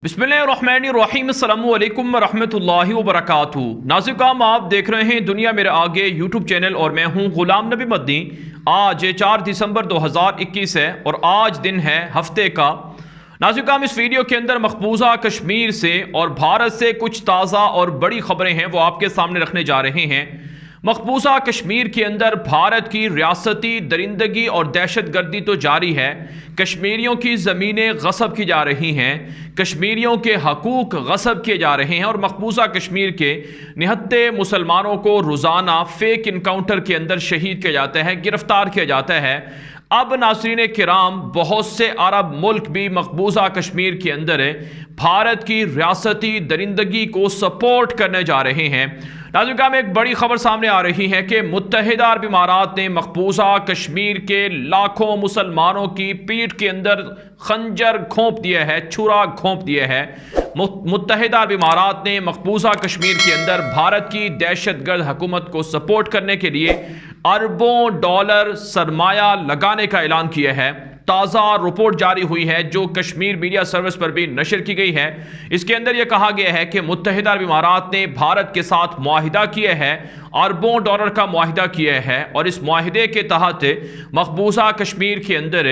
बिस्मिल्लाहिर्रहमानिर्रहीम अस्सलामु अलैकुम रहमतुल्लाहि व बरकातहू। नाज़िकाम, आप देख रहे हैं दुनिया मेरे आगे यूट्यूब चैनल और मैं हूं गुलाम नबी मदनी। आज 4 दिसंबर 2021 है और आज दिन है हफ्ते का। नाज़िकाम, इस वीडियो के अंदर मकबूजा कश्मीर से और भारत से कुछ ताज़ा और बड़ी खबरें हैं वो आपके सामने रखने जा रहे हैं। मकबूजा कश्मीर के अंदर भारत की रियासती दरिंदगी और दहशत गर्दी तो जारी है। कश्मीरियों की ज़मीनें गसब की जा रही हैं, कश्मीरियों के हकूक़ गसब किए जा रहे हैं और मकबूजा कश्मीर के निहत्ते मुसलमानों को रोज़ाना फेक इनकाउंटर के अंदर शहीद किया जाता है, गिरफ्तार किया जाता है। अब नाज़रीन किराम, बहुत से अरब मुल्क भी मकबूजा कश्मीर के अंदर भारत की रियासती दरिंदगी को सपोर्ट करने जा रहे हैं। नाज़रीन, में एक बड़ी खबर सामने आ रही है कि मुत्तहिदा अरब इमारात ने मकबूजा कश्मीर के लाखों मुसलमानों की पीठ के अंदर खंजर घोंप दिया है, छुरा घोंप दिया है। मुत्तहिदा अरब इमारात ने मकबूजा कश्मीर के अंदर भारत की दहशतगर्द हुकूमत को सपोर्ट करने के लिए अरबों डॉलर सरमाया लगाने का ऐलान किया है। ताज़ा रिपोर्ट जारी हुई है जो कश्मीर मीडिया सर्विस पर भी नशर की गई है। इसके अंदर यह कहा गया है कि मुत्तहिदा अरब इमारात ने भारत के साथ मुआहिदा किया है, अरबों डॉलर का मुआहिदा किया है और इस मुआहिदे के तहत मकबूजा कश्मीर के अंदर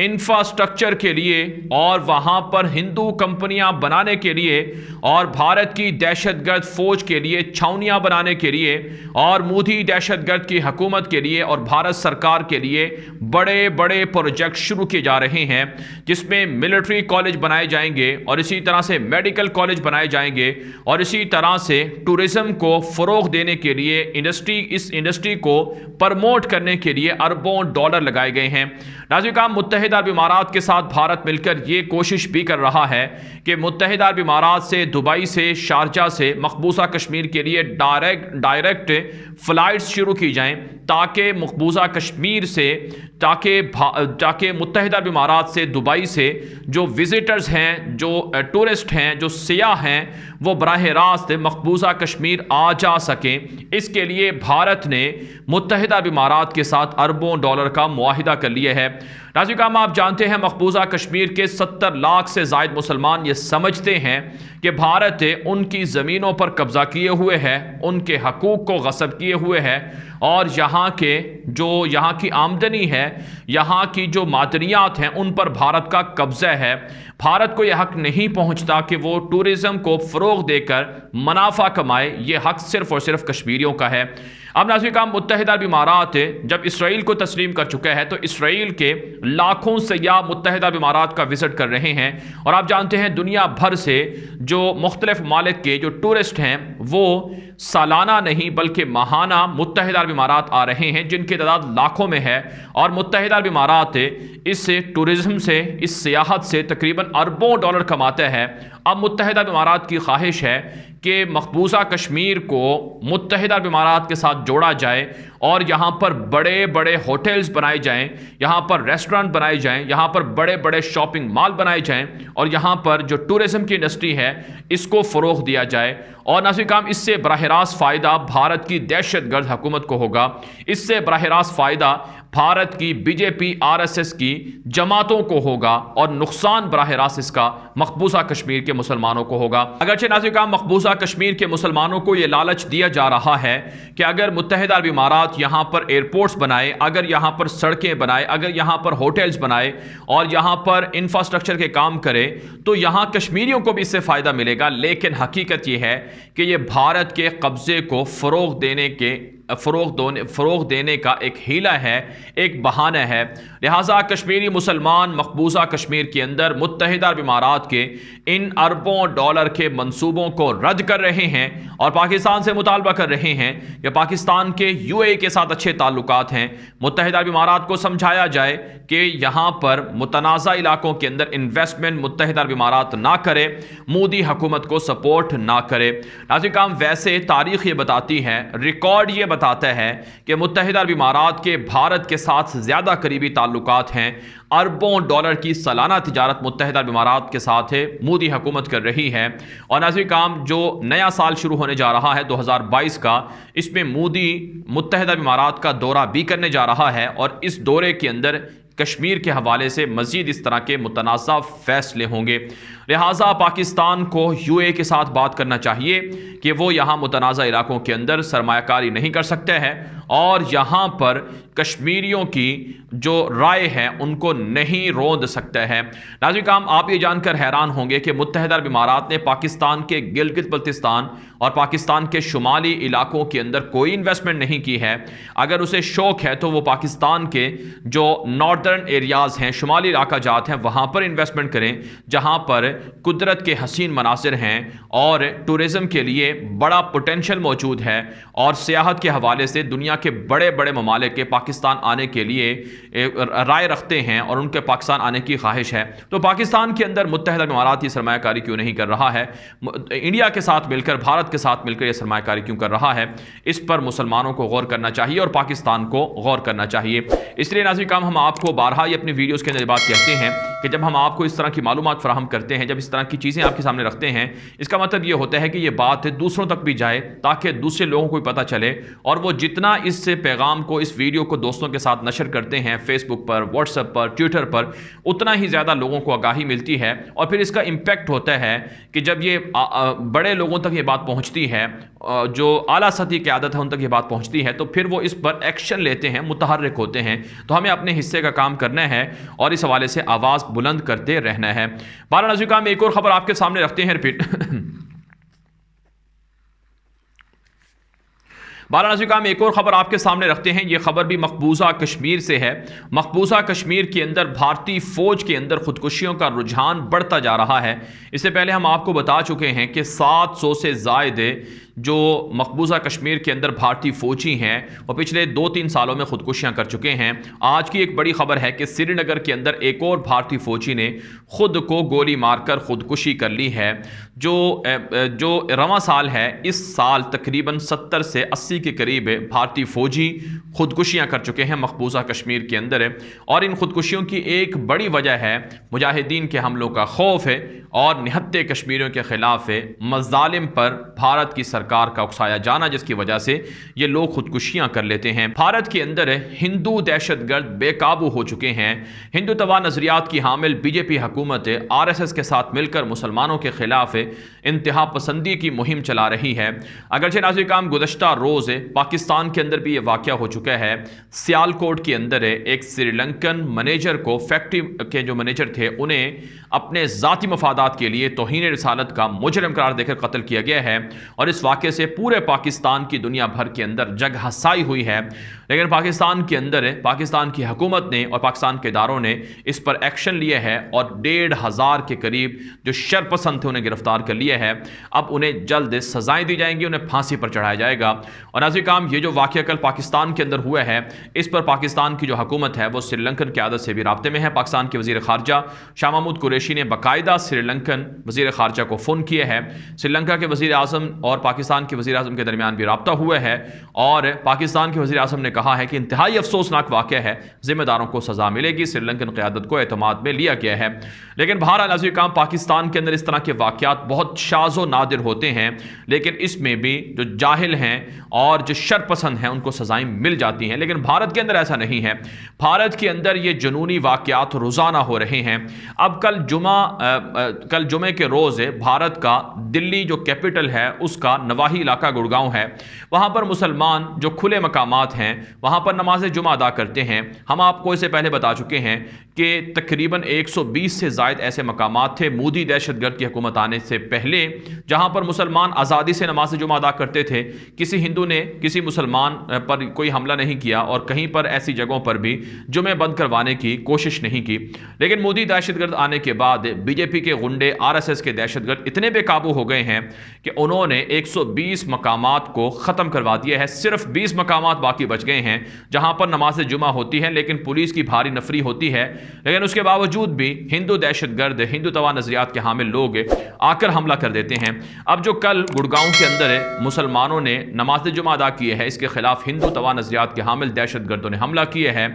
इंफ्रास्ट्रक्चर के लिए और वहाँ पर हिंदू कंपनियाँ बनाने के लिए और भारत की दहशतगर्द फौज के लिए छावनियाँ बनाने के लिए और मोदी दहशतगर्द की हुकूमत के लिए और भारत सरकार के लिए बड़े बड़े प्रोजेक्ट शुरू किए जा रहे हैं, जिसमें मिलिट्री कॉलेज बनाए जाएंगे और इसी तरह से मेडिकल कॉलेज बनाए जाएंगे और इसी तरह से टूरिज्म को फ़रोग देने के लिए इस इंडस्ट्री को प्रमोट करने के लिए अरबों डॉलर लगाए गए हैं। नाज़रीन, मुत्तहिदा अरब इमारात के साथ भारत मिलकर ये कोशिश भी कर रहा है कि मुत्तहिदा अरब इमारात से, दुबई से, शारजा से मकबूजा कश्मीर के लिए डायरेक्ट फ़्लाइट्स शुरू की जाएं ताकि मकबूजा कश्मीर से ताकि मुत्तहिदा अरब इमारात से, दुबई से जो विज़िटर्स हैं, जो टूरिस्ट हैं, जो सियाह हैं, वो बराह रास्त मकबूजा कश्मीर आ जा सकें। इसके लिए भारत ने मुत्तहिदा अरब इमारात के साथ अरबों डॉलर का मुआहिदा कर लिया है। नाज़रीन, आप जानते हैं मकबूजा कश्मीर के 70 लाख से ज़ायद मुसलमान ये समझते हैं कि भारत उनकी ज़मीनों पर कब्ज़ा किए हुए है, उनके हकूक़ को गसब किए हुए है और यहाँ की आमदनी है, यहाँ की जो मादनियात हैं, उन पर भारत का कब्ज़ा है। भारत को यह हक नहीं पहुँचता कि वो टूरिज़म को फ़रोग़ देकर मुनाफा कमाए, ये हक सिर्फ़ और सिर्फ कश्मीरियों का है। अब नाज़रीन, मुत्तहिदा अरब इमारात जब इसराइल को तस्लीम कर चुका है तो इसराइल के लाखों सयाह मुत्तहिदा अरब इमारात का विज़िट कर रहे हैं और आप जानते हैं दुनिया भर से जो मुख्तलिफ ममालिक के जो टूरिस्ट हैं वो सालाना नहीं बल्कि माहाना मुत्तहिदा अरब इमारात आ रहे हैं, जिनकी तादाद लाखों में है और मुत्तहिदा अरब इमारात इस टूरिज़म से, इस सियाहत से तकरीबन अरबों डॉलर कमाता है। अब मुत्तहिदा अरब इमारात की ख्वाहिश है कि मकबूजा कश्मीर को मुत्तहिदा अरब इमारात के साथ जोड़ा जाए और यहाँ पर बड़े बड़े होटल्स बनाए जाएं, यहाँ पर रेस्टोरेंट बनाए जाएं, यहाँ पर बड़े बड़े शॉपिंग मॉल बनाए जाएं और यहाँ पर जो टूरिज़म की इंडस्ट्री है इसको फ़रोग़ दिया जाए। और नाज़रीन, इससे बराह रास्त फ़ायदा भारत की दहशतगर्द हुकूमत को होगा, इससे बराह रास्त फ़ायदा भारत की बीजेपी आरएसएस की जमातों को होगा और नुकसान बराह रास्त इसका मकबूजा कश्मीर के मुसलमानों को होगा। अगरचे नाज़रीन, मकबूजा कश्मीर के मुसलमानों को यह लालच दिया जा रहा है कि अगर मुत्तहिदा अरब इमारात यहाँ पर एयरपोर्ट्स बनाए, अगर यहाँ पर सड़कें बनाए, अगर यहाँ पर होटल्स बनाए और यहाँ पर इंफ्रास्ट्रक्चर के काम करे तो यहाँ कश्मीरियों को भी इससे फ़ायदा मिलेगा। लेकिन हकीकत यह है कि ये भारत के कब्ज़े को फ़रोग़ देने का एक हीला है, एक बहाना है। लिहाजा कश्मीरी मुसलमान मकबूजा कश्मीर के अंदर मुत्तहिदा अरब इमारात के इन अरबों डॉलर के मंसूबों को रद्द कर रहे हैं और पाकिस्तान से मुतालबा कर रहे हैं कि पाकिस्तान के यूएई के साथ अच्छे ताल्लुकात हैं। मुत्तहिदा अरब इमारात को समझाया जाए कि यहाँ पर मुतनाज़ा इलाकों के अंदर इन्वेस्टमेंट मुत्तहिदा अरब इमारात ना करे, मोदी हुकूमत को सपोर्ट ना करे। नाज़रीन, वैसे तारीख़ ये बताती है, रिकॉर्ड ये बताता है कि मुत्तहिदा अरब इमारात के भारत के साथ ज़्यादा करीबी ताल्लुकात हैं। अरबों डॉलर की सालाना तिजारत मुत्तहिदा अरब इमारात के साथ मोदी हुकूमत कर रही है। और नाज़रीन, जो नया साल शुरू होने जा रहा है 2022 का, इसमें मोदी मुत्तहिदा अरब इमारात का दौरा भी करने जा रहा है और इस दौरे के अंदर कश्मीर के हवाले से मज़ीद इस तरह के मुतनाज़ा फ़ैसले होंगे। लिहाजा पाकिस्तान को यूएई के साथ बात करना चाहिए कि वो यहाँ मुतनाज़ा इलाकों के अंदर सरमायाकारी नहीं कर सकते हैं और यहाँ पर कश्मीरियों की जो राय है उनको नहीं रोंद सकते हैं। नाज़रीन काम, आप ये जानकर हैरान होंगे कि मुत्तहिदा अरब इमारात ने पाकिस्तान के गिलगित बल्तिस्तान और पाकिस्तान के शुमाली इलाकों के अंदर कोई इन्वेस्टमेंट नहीं की है। अगर उसे शौक है तो वो पाकिस्तान के जो नॉर्दर्न एरियाज़ हैं, शुमाली इलाका जात हैं, वहाँ पर इन्वेस्टमेंट करें जहाँ पर कुदरत के हसीन मनासिर हैं और टूरिज़म के लिए बड़ा पोटेंशल मौजूद है और सियाहत के हवाले से दुनिया के बड़े बड़े ममालिक के पाकिस्तान आने के लिए राय रखते हैं और उनके पाकिस्तान आने की ख्वाहिश है। तो पाकिस्तान के अंदर मुत्तहिदा अरब इमारात ये सरमायाकारी क्यों नहीं कर रहा है? इंडिया के साथ मिलकर, भारत के साथ मिलकर यह सरमायाकारी क्यों कर रहा है? इस पर मुसलमानों को गौर करना चाहिए और पाकिस्तान को गौर करना चाहिए। इसलिए नाज़रीन काम, हम आपको बारहा ही अपनी वीडियोज़ के अंदर बात कहते हैं कि जब हम आपको इस तरह की मालूमात फराहम करते हैं, जब इस तरह की चीज़ें आपके सामने रखते हैं, इसका मतलब ये होता है कि ये बात दूसरों तक भी जाए ताकि दूसरे लोगों को भी पता चले और वो जितना इस पैगाम को, इस वीडियो को दोस्तों के साथ नशर करते हैं फेसबुक पर, व्हाट्सएप पर, ट्विटर पर, उतना ही ज़्यादा लोगों को आगाही मिलती है और फिर इसका इम्पैक्ट होता है कि जब ये बड़े लोगों तक ये बात पहुँचती है, जो आला सतही की आदत है उन तक ये बात पहुँचती है, तो फिर वो इस पर एक्शन लेते हैं, मुतहर्रिक होते हैं। तो हमें अपने हिस्से का काम करना है और इस हवाले से आवाज़ बुलंद करते रहना है। बारह नाज़रीन काम, एक और ख़बर आपके सामने रखते हैं। रिपीट बारह नाज़रीन काम, एक और ख़बर आपके सामने रखते हैं। ये ख़बर भी मकबूजा कश्मीर से है। मकबूजा कश्मीर के अंदर भारतीय फ़ौज के अंदर ख़ुदकुशियों का रुझान बढ़ता जा रहा है। इससे पहले हम आपको बता चुके हैं कि 700 से ज़ायद जो मकबूजा कश्मीर के अंदर भारतीय फ़ौजी हैं वो पिछले 2-3 सालों में ख़ुदकुशियाँ कर चुके हैं। आज की एक बड़ी ख़बर है कि श्रीनगर के अंदर एक और भारतीय फ़ौजी ने ख़ुद को गोली मारकर ख़ुदकुशी कर ली है। जो रवां साल है, इस साल तकरीबन 70 से 80 के करीब भारतीय फ़ौजी ख़ुदकुशियाँ कर चुके हैं मकबूजा कश्मीर के अंदर। और इन ख़ुदकुशियों की एक बड़ी वजह है मुजाहिदीन के हमलों का खौफ है और निहत्ते कश्मीरियों के ख़िलाफ़ मज़ालिम पर भारत की सरकार का उकसाया जाना, जिसकी वजह से ये लोग खुदकुशियां कर लेते हैं। भारत के अंदर हिंदू दहशतगर्द बेकाबू हो चुके हैं। हिंदू तवा नजरियात की हामिल बीजेपी हुकूमत आरएसएस के साथ मिलकर मुसलमानों के खिलाफ इंतहा पसंदी की मुहिम चला रही है। अगरचे नाज़रीन काम, गुज़श्ता रोज़ पाकिस्तान के अंदर भी ये वाक़या हो चुका है। सियालकोट के अंदर एक श्रीलंकन मैनेजर को, फैक्ट्री के जो मैनेजर थे, उन्हें अपने ज़ाती मफादात के लिए तौहीन रिसालत का मुजरिम करार देकर कत्ल किया गया है और इस वाक़े से पूरे पाकिस्तान की दुनिया भर के अंदर जग हसाई हुई है। लेकिन पाकिस्तान के अंदर पाकिस्तान की हुकूमत ने और पाकिस्तान के इदारों ने इस पर एक्शन लिया है और 1,500 के करीब जो शरपसंद थे उन्हें गिरफ्तार कर लिया है। अब उन्हें जल्द सजाएं दी जाएंगी, उन्हें फांसी पर चढ़ाया जाएगा। और नाज़रीन काम, ये जो वाक़या कल पाकिस्तान के अंदर हुआ है, इस पर पाकिस्तान की जो हुकूमत है वो श्रीलंकन क़यादत से भी राब्ते में है। पाकिस्तान के वज़ीर ख़ारजा शाह महमूद कुरैशी ने बाकायदा श्रीलंकन वज़ीर ख़ारजा को फ़ोन किया है। श्रीलंका के वज़ीर आज़म और पाकिस्तान के वज़ीर आज़म के दरमियान भी राब्ता हुआ है और पाकिस्तान के वज़ीर आज़म ने कहा है कि इंतहाई अफसोसनाक वाक़या है, ज़िम्मेदारों को सज़ा मिलेगी, श्रीलंकन क़यादत को एतमाद में लिया गया है। लेकिन बहरहाल नाज़रीन काम, पाकिस्तान के अंदर इस तरह के वाक़यात बहुत शाज़ व नादिर होते हैं, लेकिन इसमें भी जो जाहिल हैं और जो शरपसंद हैं उनको सज़ाएँ मिल जाती हैं। लेकिन भारत के अंदर ऐसा नहीं है। भारत के अंदर ये जुनूनी वाक़यात रोज़ाना हो रहे हैं। अब कल जुमे के रोज़ भारत का दिल्ली जो कैपिटल है उसका नवाही इलाका गुड़गांव है, वहाँ पर मुसलमान जो खुले मकामात हैं वहाँ पर नमाज जुमा अदा करते हैं। हम आपको इससे पहले बता चुके हैं कि तकरीबन 120 से ज़ायद ऐसे मकामात थे मोदी दहशतगर्द की हुकूमत आने से पहले जहाँ पर मुसलमान आज़ादी से नमाज जुमा अदा करते थे। किसी हिंदू ने किसी मुसलमान पर कोई हमला नहीं किया और कहीं पर ऐसी जगहों पर भी जुमे बंद करवाने की कोशिश नहीं की। लेकिन मोदी दहशतगर्द आने के बाद बीजेपी के गुंडे, आरएसएस के दहशतगर्द इतने बेकाबू हो गए हैं कि उन्होंने 120 मकामात को ख़त्म करवा दिया है। सिर्फ 20 मकामात बाकी बच गए हैं जहां पर नमाज जुमा होती है, लेकिन पुलिस की भारी नफरी होती है। लेकिन उसके बावजूद भी हिंदू दहशतगर्द, हिंदू तवा नजरियात के हामिल लोग आकर हमला कर देते हैं। अब जो कल गुड़गांव के अंदर मुसलमानों ने नमाज जुमा अदा की है, इसके खिलाफ हिंदू तवा नजरियात के हामिल दहशतगर्दों ने हमला किया है।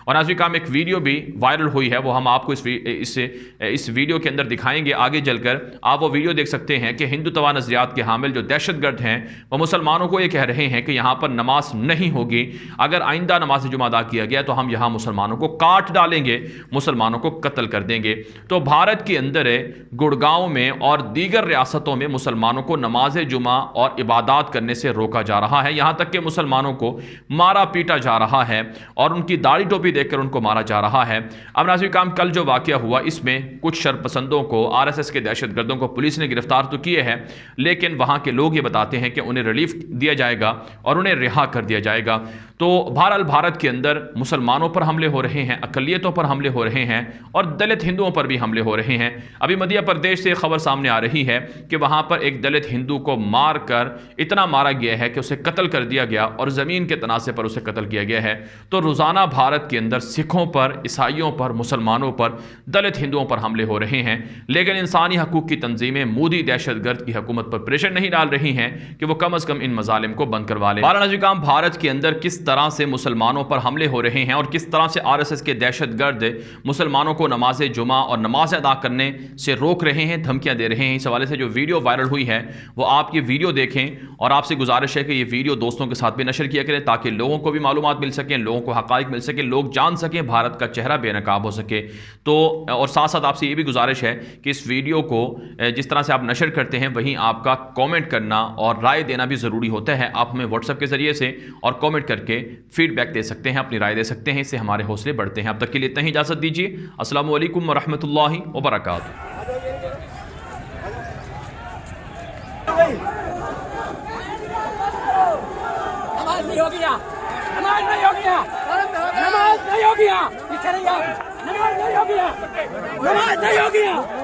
और नाज़रीन काम, एक वीडियो भी वायरल हुई है, वो हम आपको इस वीडियो के अंदर दिखाएंगे। आगे चलकर आप वो वीडियो देख सकते हैं कि हिंदू तवा नजरियात के हामिल जो दहशतगर्द हैं वो मुसलमानों को ये कह रहे हैं कि यहाँ पर नमाज नहीं होगी। अगर आइंदा नमाज जुमा अदा किया गया तो हम यहाँ मुसलमानों को काट डालेंगे, मुसलमानों को कत्ल कर देंगे। तो भारत के अंदर गुड़गांव में और दीगर रियासतों में मुसलमानों को नमाज जुमा और इबादत करने से रोका जा रहा है, यहाँ तक कि मुसलमानों को मारा पीटा जा रहा है और उनकी दाढ़ी टोपी देखकर उनको मारा जा रहा है। अब नाज़रीन काम, कल जो वाक़या हुआ इसमें कुछ शरपसंदों को, आरएसएस के दहशतगर्दों को पुलिस ने गिरफ्तार तो किए हैं, लेकिन वहाँ के लोग ये बताते हैं कि उन्हें रिलीफ दिया जाएगा और उन्हें रिहा कर दिया जाएगा। तो बहरहाल भारत के अंदर मुसलमानों पर हमले हो रहे हैं, अक़लियतों पर हमले हो रहे हैं और दलित हिंदुओं पर भी हमले हो रहे हैं। अभी मध्य प्रदेश से खबर सामने आ रही है कि वहाँ पर एक दलित हिंदू को मार कर इतना मारा गया है कि उसे कत्ल कर दिया गया और ज़मीन के तनाज़े पर उसे कत्ल किया गया है। तो रोज़ाना भारत के अंदर सिखों पर, ईसाइयों पर, मुसलमानों पर, दलित हिंदुओं पर हमले हो रहे हैं, लेकिन इंसानी हकूक़ की तंजीमें मोदी दहशतगर्द की हुकूमत पर प्रेशर नहीं डाल रही हैं कि वो कम अज़ कम इन मज़ालिम को बंद करवा लें। वाराणसी काम, भारत के अंदर किस तरह से मुसलमानों पर हमले हो रहे हैं और किस तरह से आरएसएस के दहशतगर्द मुसलमानों को नमाज जुमा और नमाज अदा करने से रोक रहे हैं, धमकियां दे रहे हैं, इस हवाले से जो वीडियो वायरल हुई है वो आप ये वीडियो देखें और आपसे गुजारिश है कि ये वीडियो दोस्तों के साथ भी नशर किया करें ताकि लोगों को भी मालूमात मिल सकें, लोगों को हक़ाइक़ मिल सके, लोग जान सकें, भारत का चेहरा बेनकाब हो सके। तो और साथ साथ आपसे ये भी गुजारिश है कि इस वीडियो को जिस तरह से आप नशर करते हैं वहीं आपका कॉमेंट करना और राय देना भी ज़रूरी होता है। आप हमें व्हाट्सएप के ज़रिए से और कॉमेंट करके फीडबैक दे सकते हैं, अपनी राय दे सकते हैं, इससे हमारे हौसले बढ़ते हैं। अब तक के लिए इतना ही, इजाज़त दीजिए। अस्सलामु अलैकुम वरहमतुल्लाहि वबरकातुहू। नमाज नहीं हो गया, नमाज नहीं हो गया, नमाज नहीं हो गया, नमाज नहीं हो गया, नमाज नहीं हो गया।